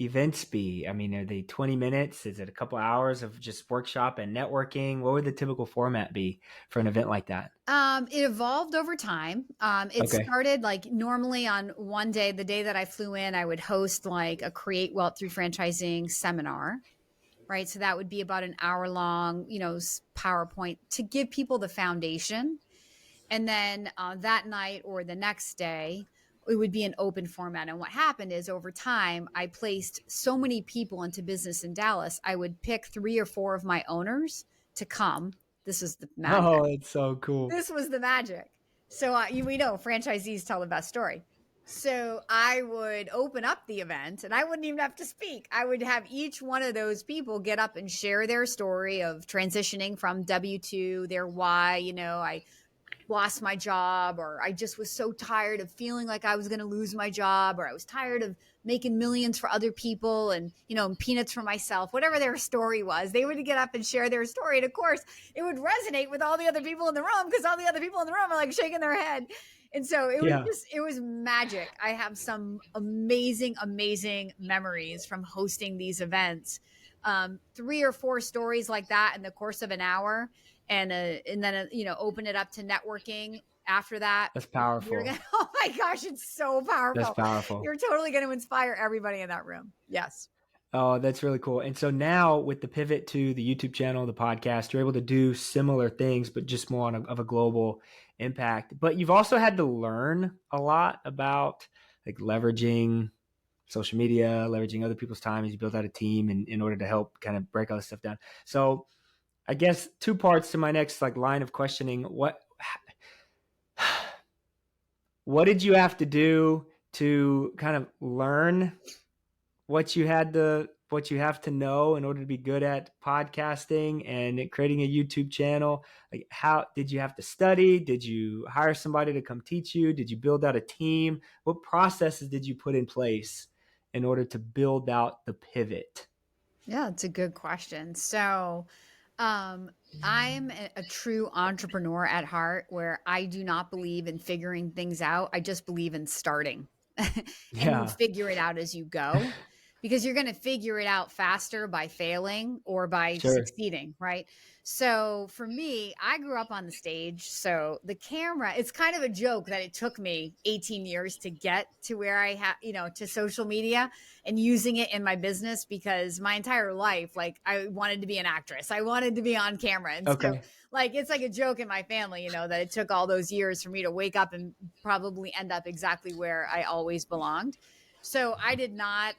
C: events be? I mean, are they 20 minutes? Is it a couple hours of just workshop and networking? What would the typical format be for an event like that?
A: It evolved over time. It
C: Okay.
A: started like normally on one day, the day that I flew in, I would host like a Create Wealth through Franchising seminar, right? So that would be about an hour long, PowerPoint to give people the foundation. And then that night or the next day, it would be an open format. And what happened is over time, I placed so many people into business in Dallas. I would pick 3 or 4 of my owners to come. This is the magic.
C: Oh, it's so cool.
A: This was the magic. So we know franchisees tell the best story. So I would open up the event and I wouldn't even have to speak. I would have each one of those people get up and share their story of transitioning from W-2, their why, I lost my job, or I just was so tired of feeling like I was going to lose my job, or I was tired of making millions for other people and, peanuts for myself, whatever their story was. They would get up and share their story. And of course, it would resonate with all the other people in the room because all the other people in the room are like shaking their head. And so
C: Yeah.
A: it was magic. I have some amazing, amazing memories from hosting these events. 3 or 4 stories like that in the course of an hour. And then open it up to networking after that.
C: That's powerful.
A: Oh my gosh, it's so powerful.
C: That's powerful.
A: You're totally going to inspire everybody in that room. Yes.
C: Oh, that's really cool. And so now with the pivot to the YouTube channel, the podcast, you're able to do similar things, but just more of a global impact. But you've also had to learn a lot about like leveraging social media, leveraging other people's time as you build out a team in order to help kind of break all this stuff down. So I guess 2 parts to my next like line of questioning. What did you have to do to kind of learn what you have to know in order to be good at podcasting and creating a YouTube channel? Like, how did you have to study? Did you hire somebody to come teach you? Did you build out a team? What processes did you put in place in order to build out the pivot?
A: Yeah, it's a good question. So I'm a true entrepreneur at heart, where I do not believe in figuring things out. I just believe in starting and you
C: Yeah.
A: figure it out as you go, because you're going to figure it out faster by failing or by
C: Sure.
A: succeeding. Right. So for me, I grew up on the stage. So the camera, it's kind of a joke that it took me 18 years to get to where I have, to social media and using it in my business, because my entire life, like, I wanted to be an actress. I wanted to be on camera. And so
C: Okay.
A: like, it's like a joke in my family, that it took all those years for me to wake up and probably end up exactly where I always belonged. So I did not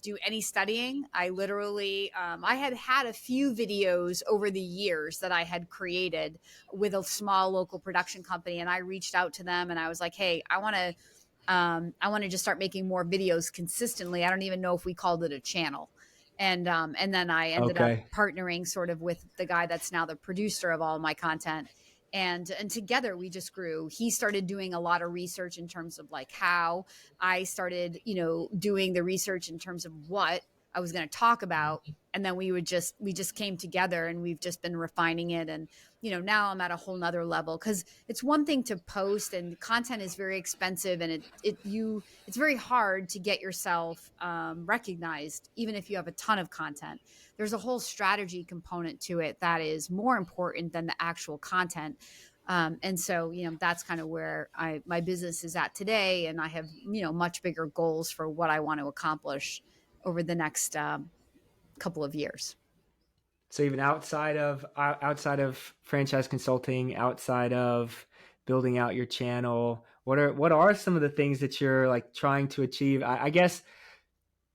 A: do any studying. I literally, I had a few videos over the years that I had created with a small local production company. And I reached out to them and I was like, hey, I want to just start making more videos consistently. I don't even know if we called it a channel. And then I ended up partnering sort of with the guy that's now the producer of all my content. And together we just grew. He started doing a lot of research in terms of like how I started, doing the research in terms of what I was going to talk about. And then we just came together and we've just been refining it. And, now I'm at a whole nother level, because it's one thing to post, and content is very expensive, and it's very hard to get yourself recognized, even if you have a ton of content. There's a whole strategy component to it that is more important than the actual content. And so, that's kind of where my business is at today. And I have, much bigger goals for what I want to accomplish over the next couple of years.
C: So even outside of franchise consulting, outside of building out your channel, what are some of the things that you're like trying to achieve? I guess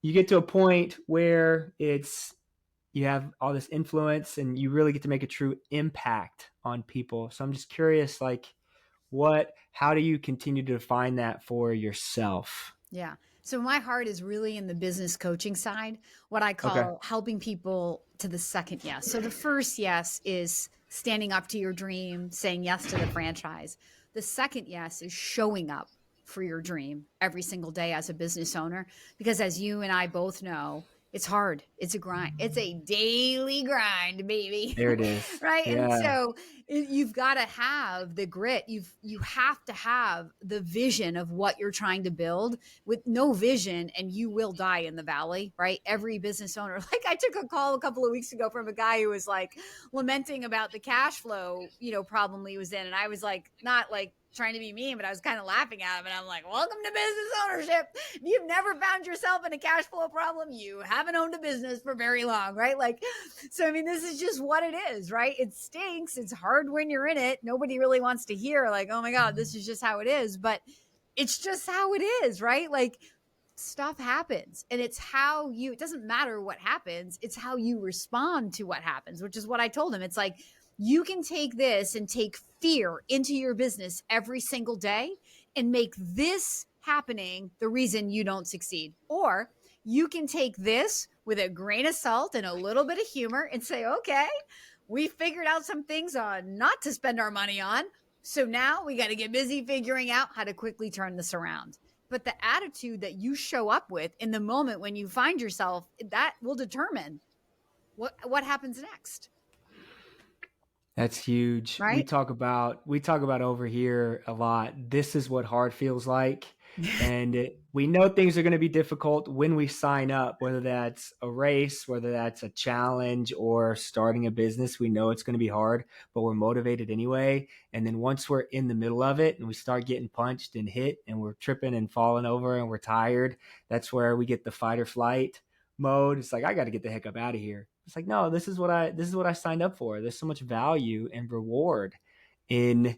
C: you get to a point where you have all this influence and you really get to make a true impact on people. So I'm just curious, like, how do you continue to define that for yourself?
A: Yeah. So my heart is really in the business coaching side, what I call helping people to the second yes. So the first yes is standing up to your dream, saying yes to the franchise. The second yes is showing up for your dream every single day as a business owner, because as you and I both know, It's hard. It's a grind. It's a daily grind, baby.
C: There it is.
A: Right. And
C: Yeah.
A: so you've got to have the grit. You have to have the vision of what you're trying to build. With no vision, and you will die in the valley, right? Every business owner, like I took a call a couple of weeks ago from a guy who was like lamenting about the cash flow, problem he was in. And I was like, not like trying to be mean, but I was kind of laughing at him. And I'm like, welcome to business ownership. If you've never found yourself in a cash flow problem, you haven't owned a business for very long, right? Like, so, I mean, this is just what it is, right? It stinks. It's hard when you're in it. Nobody really wants to hear like, oh my God, this is just how it is. But it's just how it is, right? Like, stuff happens, and it's how it doesn't matter what happens. It's how you respond to what happens, which is what I told him. It's like, you can take this and take fear into your business every single day and make this happening the reason you don't succeed. Or you can take this with a grain of salt and a little bit of humor and say, okay, we figured out some things on not to spend our money on. So now we got to get busy figuring out how to quickly turn this around. But the attitude that you show up with in the moment when you find yourself, that will determine what happens next.
C: That's huge.
A: Right?
C: We talk about over here a lot. This is what hard feels like. And we know things are going to be difficult when we sign up, whether that's a race, whether that's a challenge or starting a business. We know it's going to be hard, but we're motivated anyway. And then once we're in the middle of it and we start getting punched and hit and we're tripping and falling over and we're tired, that's where we get the fight or flight mode. It's like, I got to get the heck up out of here. It's like, no, this is what I signed up for. There's so much value and reward in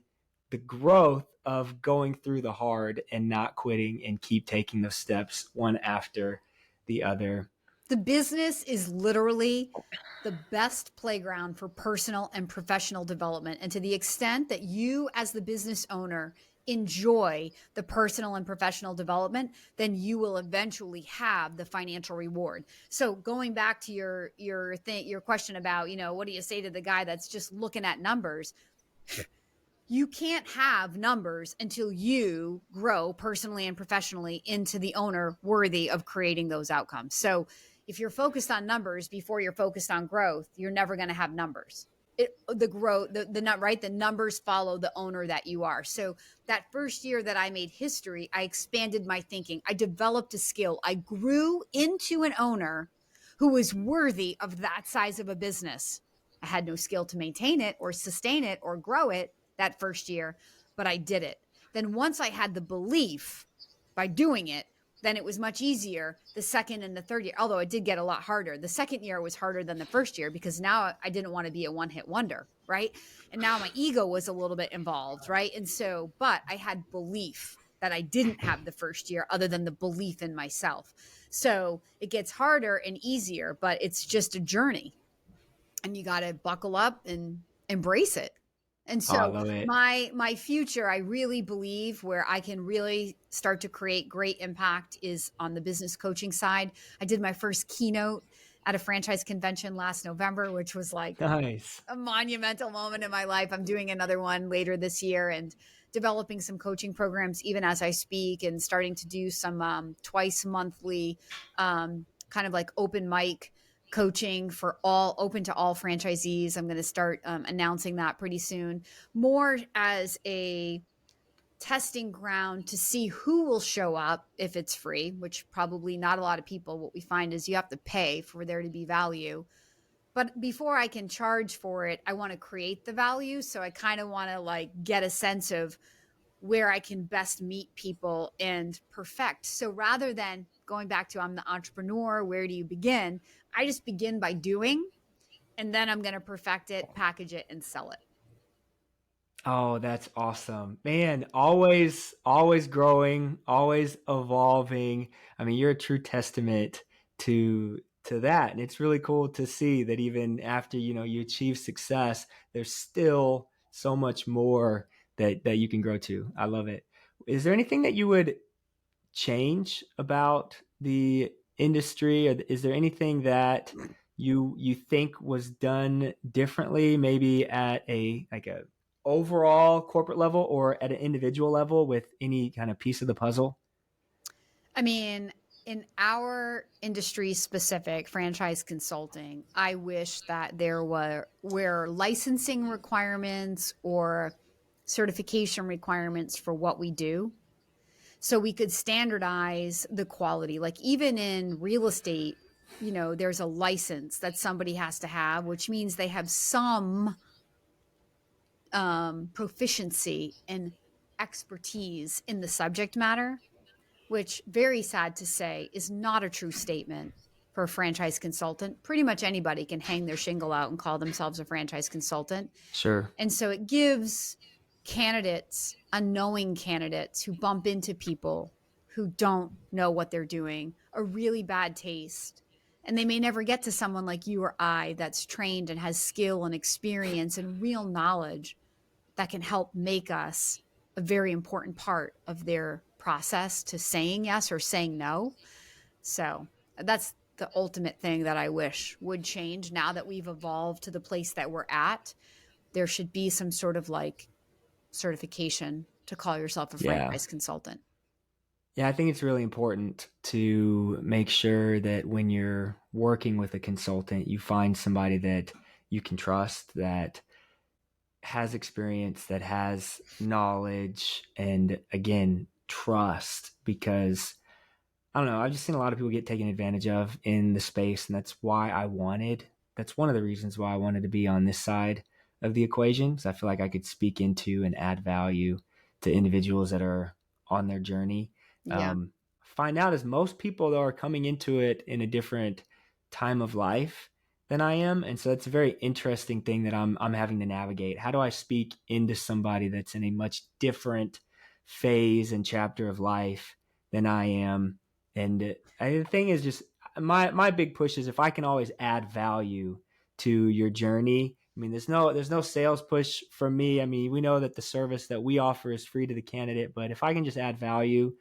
C: the growth of going through the hard and not quitting and keep taking those steps one after the other.
A: The business is literally the best playground for personal and professional development. And to the extent that you as the business owner enjoy the personal and professional development, then you will eventually have the financial reward. So going back to your question about, what do you say to the guy that's just looking at numbers? You can't have numbers until you grow personally and professionally into the owner worthy of creating those outcomes. So if you're focused on numbers before you're focused on growth, you're never going to have numbers. The numbers follow the owner that you are. So that first year that I made history, I expanded my thinking. I developed a skill. I grew into an owner who was worthy of that size of a business. I had no skill to maintain it or sustain it or grow it that first year, but I did it. Then once I had the belief by doing it, then it was much easier the second and the third year, although it did get a lot harder. The second year was harder than the first year because now I didn't want to be a one-hit wonder, right? And now my ego was a little bit involved, right? And so, but I had belief that I didn't have the first year other than the belief in myself. So it gets harder and easier, but it's just a journey. And you got to buckle up and embrace it. And so my future, I really believe where I can really start to create great impact is on the business coaching side. I did my first keynote at a franchise convention last November, which was like
C: nice.
A: A monumental moment in my life. I'm doing another one later this year and developing some coaching programs even as I speak and starting to do some twice monthly kind of like open mic coaching for open to all franchisees. I'm going to start announcing that pretty soon, more as a testing ground to see who will show up if it's free, which probably not a lot of people. What we find is you have to pay for there to be value. But before I can charge for it, I want to create the value. So I kind of want to like get a sense of where I can best meet people and perfect. So rather than going back to I'm the entrepreneur, where do you begin? I just begin by doing, and then I'm going to perfect it, package it, and sell it.
C: Oh, that's awesome, man. Always growing, always evolving. I mean, you're a true testament to that. And it's really cool to see that even after, you achieve success, there's still so much more that you can grow to. I love it. Is there anything that you would change about the industry? Or is there anything that you think was done differently, maybe at a overall corporate level or at an individual level with any kind of piece of the puzzle?
A: I mean, in our industry specific franchise consulting, I wish that there were licensing requirements or certification requirements for what we do, so we could standardize the quality. Like even in real estate, there's a license that somebody has to have, which means they have some proficiency and expertise in the subject matter, which, very sad to say, is not a true statement for a franchise consultant. Pretty much anybody can hang their shingle out and call themselves a franchise consultant.
C: Sure.
A: And so it gives candidates, unknowing candidates who bump into people who don't know what they're doing, a really bad taste. And they may never get to someone like you or I that's trained and has skill and experience and real knowledge that can help make us a very important part of their process to saying yes or saying no. So that's the ultimate thing that I wish would change now that we've evolved to the place that we're at. There should be some sort of like certification to call yourself a franchise consultant.
C: Yeah, I think it's really important to make sure that when you're working with a consultant, you find somebody that you can trust, that has experience, that has knowledge, and again, trust, because I don't know, I've just seen a lot of people get taken advantage of in the space, and that's one of the reasons why I wanted to be on this side of the equation, because I feel like I could speak into and add value to individuals that are on their journey.
A: Yeah.
C: Find out, as most people though are coming into it in a different time of life than I am, and so it's a very interesting thing that I'm having to navigate. How do I speak into somebody that's in a much different phase and chapter of life than I am? And the thing is, just my big push is if I can always add value to your journey. I mean, there's no sales push from me. I mean, we know that the service that we offer is free to the candidate, but if I can just add value,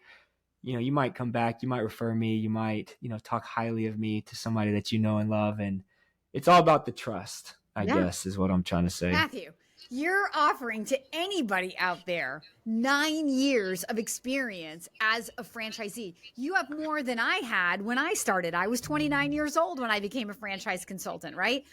C: you might come back, you might refer me, you might, talk highly of me to somebody that you know and love. And it's all about the trust, I guess, is what I'm trying to say.
A: Matthew, you're offering to anybody out there 9 years of experience as a franchisee. You have more than I had when I started. I was 29 years old when I became a franchise consultant, right?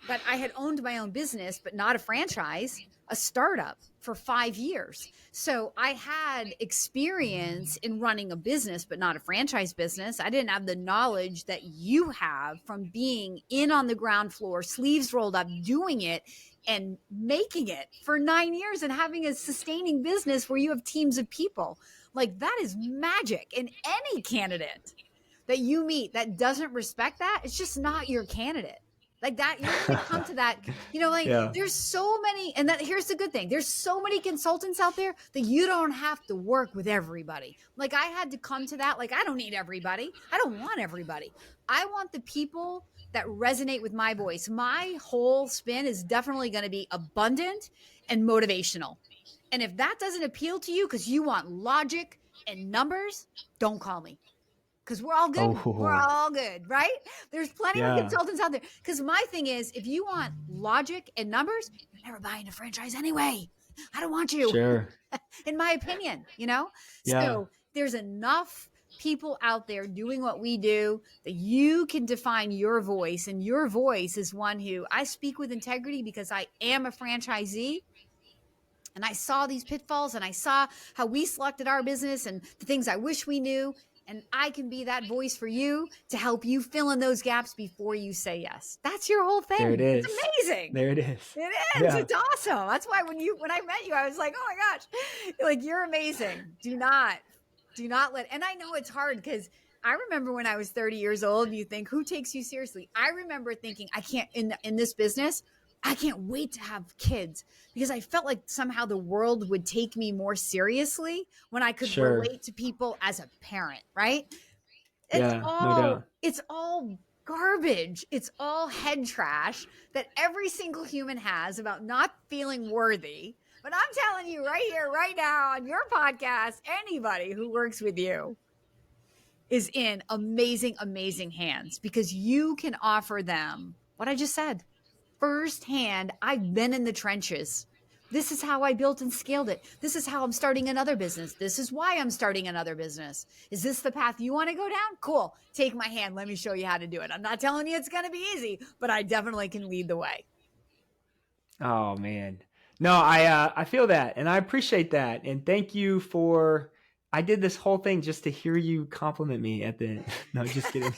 A: But I had owned my own business, but not a franchise, a startup for 5 years. So I had experience in running a business, but not a franchise business. I didn't have the knowledge that you have from being in on the ground floor, sleeves rolled up, doing it and making it for 9 years and having a sustaining business where you have teams of people. Like, that is magic. And any candidate that you meet that doesn't respect that, it's just not your candidate. Like that, you're going to come to that, There's so many, and here's the good thing. There's so many consultants out there that you don't have to work with everybody. Like, I had to come to that. Like, I don't need everybody. I don't want everybody. I want the people that resonate with my voice. My whole spin is definitely going to be abundant and motivational. And if that doesn't appeal to you because you want logic and numbers, don't call me. Because we're all good. Oh. We're all good, right? There's plenty of consultants out there. Because my thing is, if you want logic and numbers, you're never buying a franchise anyway. I don't want you.
C: Sure.
A: In my opinion, So there's enough people out there doing what we do that you can define your voice. And your voice is one who I speak with integrity because I am a franchisee. And I saw these pitfalls and I saw how we selected our business and the things I wish we knew. And I can be that voice for you to help you fill in those gaps before you say yes. That's your whole thing.
C: There it is.
A: It's amazing.
C: There it is.
A: It is. Yeah. It's awesome. That's why when I met you, I was like, oh my gosh, like, you're amazing. Do not let, and I know it's hard because I remember when I was 30 years old, you think, who takes you seriously? I remember thinking, I can't, in this business, I can't wait to have kids because I felt like somehow the world would take me more seriously when I could relate to people as a parent, right? No doubt. It's all garbage. It's all head trash that every single human has about not feeling worthy. But I'm telling you right here, right now on your podcast, anybody who works with you is in amazing, amazing hands because you can offer them what I just said. Firsthand, I've been in the trenches. This is how I built and scaled it. This is how I'm starting another business. This is why I'm starting another business. Is this the path you want to go down? Cool. Take my hand. Let me show you how to do it. I'm not telling you it's going to be easy, but I definitely can lead the way.
C: Oh man. No, I feel that and I appreciate that. And thank you for I did this whole thing just to hear you compliment me at the end. No, just kidding.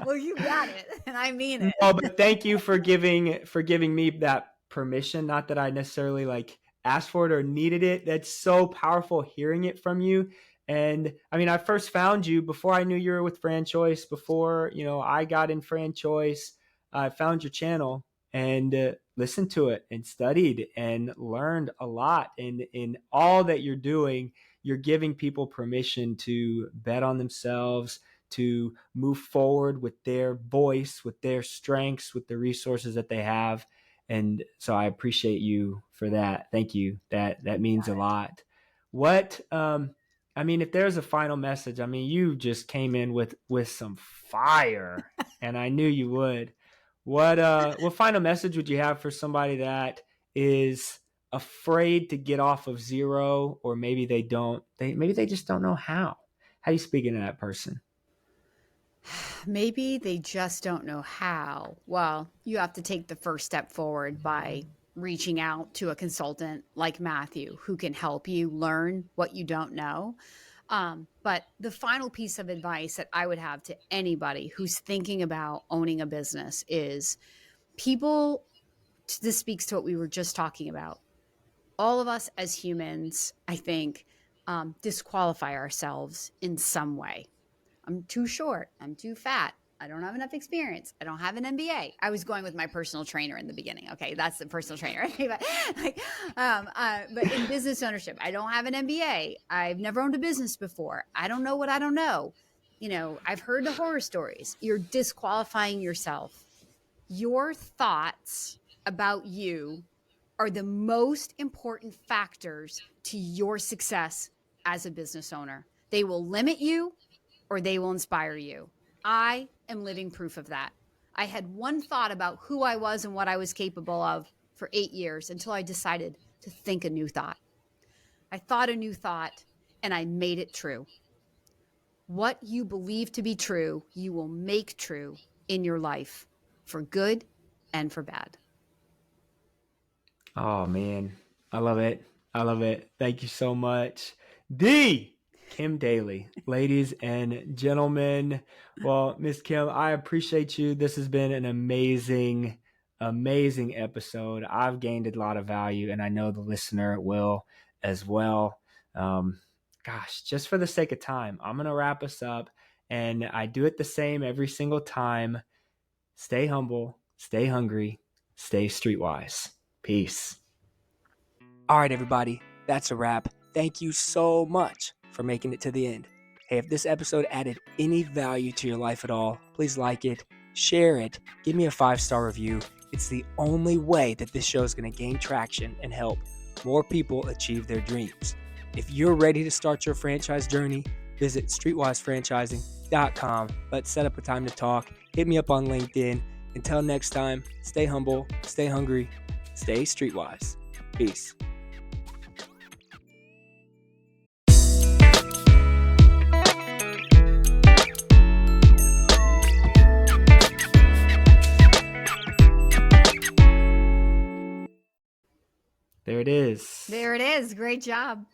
A: Well, you got it. And I mean it.
C: No, but thank you for giving me that permission. Not that I necessarily like asked for it or needed it. That's so powerful hearing it from you. And I mean, I first found you before I knew you were with Franchoice, before, I got in Franchoice. I found your channel and listened to it and studied and learned a lot. And in all that you're doing, you're giving people permission to bet on themselves, to move forward with their voice, with their strengths, with the resources that they have. And so I appreciate you for that. Thank you. That means a lot. What, if there's a final message, you just came in with some fire and I knew you would. What final message would you have for somebody that is afraid to get off of zero, or maybe they just don't know how? How are you speaking to that person?
A: Maybe they just don't know how. Well, you have to take the first step forward by reaching out to a consultant like Matthew who can help you learn what you don't know. But the final piece of advice that I would have to anybody who's thinking about owning a business is this speaks to what we were just talking about. All of us as humans, I think, disqualify ourselves in some way. I'm too short. I'm too fat. I don't have enough experience. I don't have an MBA. I was going with my personal trainer in the beginning. Okay, that's the personal trainer. But in business ownership, I don't have an MBA. I've never owned a business before. I don't know what I don't know. I've heard the horror stories. You're disqualifying yourself. Your thoughts about you are the most important factors to your success as a business owner. They will limit you or they will inspire you. I am living proof of that. I had one thought about who I was and what I was capable of for 8 years until I decided to think a new thought. I thought a new thought and I made it true. What you believe to be true, you will make true in your life for good and for bad.
C: Oh man, I love it. I love it. Thank you so much. The Kim Daly, ladies and gentlemen. Well, Miss Kim, I appreciate you. This has been an amazing episode. I've gained a lot of value and I know the listener will as well. Just for the sake of time, I'm going to wrap us up, and I do it the same every single time. Stay humble, stay hungry, stay streetwise. Peace.
B: All right, everybody, that's a wrap. Thank you so much for making it to the end. Hey, if this episode added any value to your life at all, please like it, share it, give me a 5-star review. It's the only way that this show is going to gain traction and help more people achieve their dreams. If you're ready to start your franchise journey, visit streetwisefranchising.com. Let's set up a time to talk. Hit me up on LinkedIn. Until next time, stay humble, stay hungry, stay streetwise. Peace.
C: There it is.
A: There it is. Great job.